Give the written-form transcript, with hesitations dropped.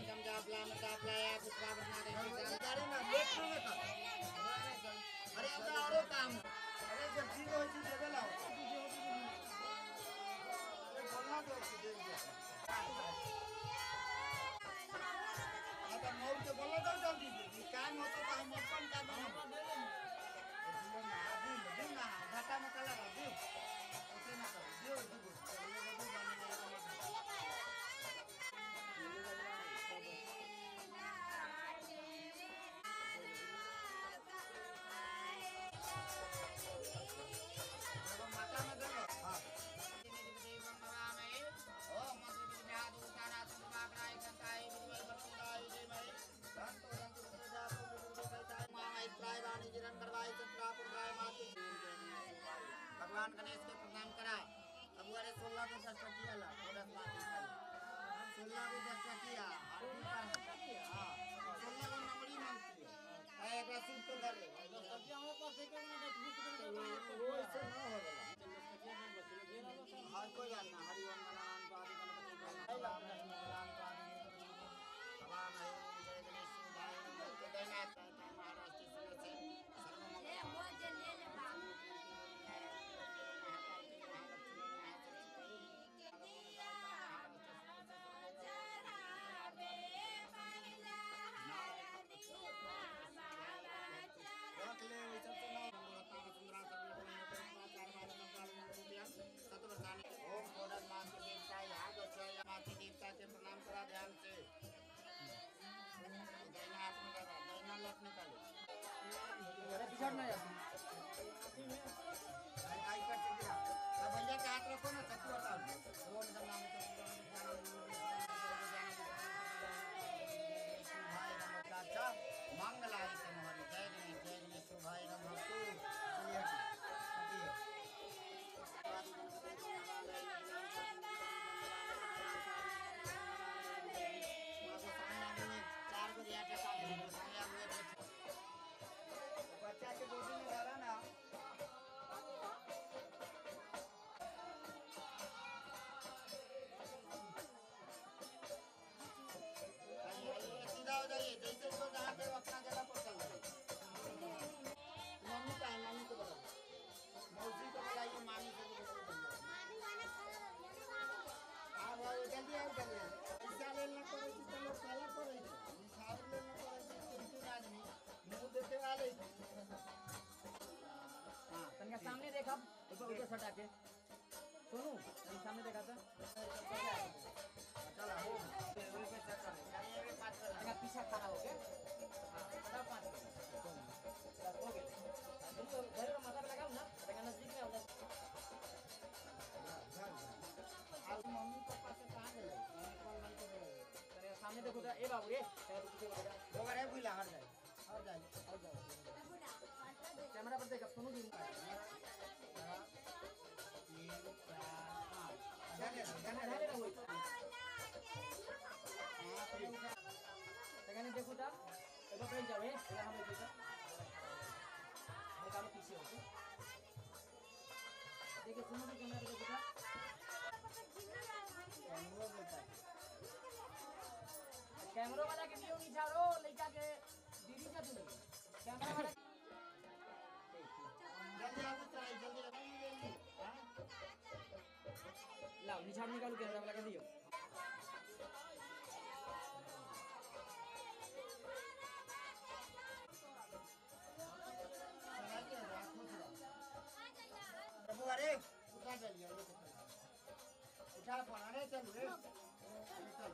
कम जापला में जापला या पुष्पा बना दे अरे ना लेट न कर अरे अब आरो काम अरे जब ठीक हो चीज दे लाओ अरे बोलना तो दे दे अगर मोर के बोलना तो जल्दी दे काम हो तो हम अपन का दे ना घाटा में कला दे ओके ना कर दे भगवान गणेश को प्रणाम करा अब वाले 16 को दर्शन किया ला 16 को दर्शन किया हां 16 को नंबरी मांगती है एक सूट तो कर ले सब्जी हमारे पास एक मिनट वो ऐसे ना होगा हर कोई जानना हरि ओम नाम पादि गणपति नाम भगवान है जय गणेश भाई केदारनाथ महाराष्ट्र से सर्वमंगल मोजन ले ले बाबू ओम गोरख माता देवता यहाँ तो माता देवता के प्रणाम करा ध्यान से दाहिना हाथ में करा दाहिना लट निकालो पिछड़ना यार आई कर चुकी अब भैया के हाथ रखो ना चक्कू हटाओ ओम नाम तो भाई नमस्कार मंगलाय के मोहरी जय गणेश भाई नमस्ते चलिए बच्चा के गोदी में डाला ना सीधा हो जाइए जैसे तो जहाँ पे अपना जगह पर चल जाए मम्मी का है मम्मी को बोलो मौसी को बुलाइए मामी को हाँ भाई जल्दी आओ जल्दी पैसा लेना पड़े तो चलो पहले पड़े हिसाब लेना पड़े तो आदमी मुँह देते वाले हाँ तनिका सामने देखा उधर सटा के सुनू सामने देखा था चला हो पीछा खड़ा हो गया हाँ 5 हो गया तुम घर का माथा पे लगाओ ना नजदीक में होगा मम्मी पापा से कहाँ गए सामने देखो ए बाबू रे दो बार है बुला हट जाए कैमरा पर देख सुनो दिन देखो ता एक बार जाओ है हम देखो हम काम पीछे होते देखिए सुनो भी कैमरा पे देखो ता कैमरा वाला के वीडियो नहीं छाड़ो लड़का के दीदी का तुम कैमरा वाला जल्दी आओ जल्दी लाओ निछाड़ निकालो कैमरा वाला के दियो अरे उठा चलिए उठा फोन अरे चल रे चल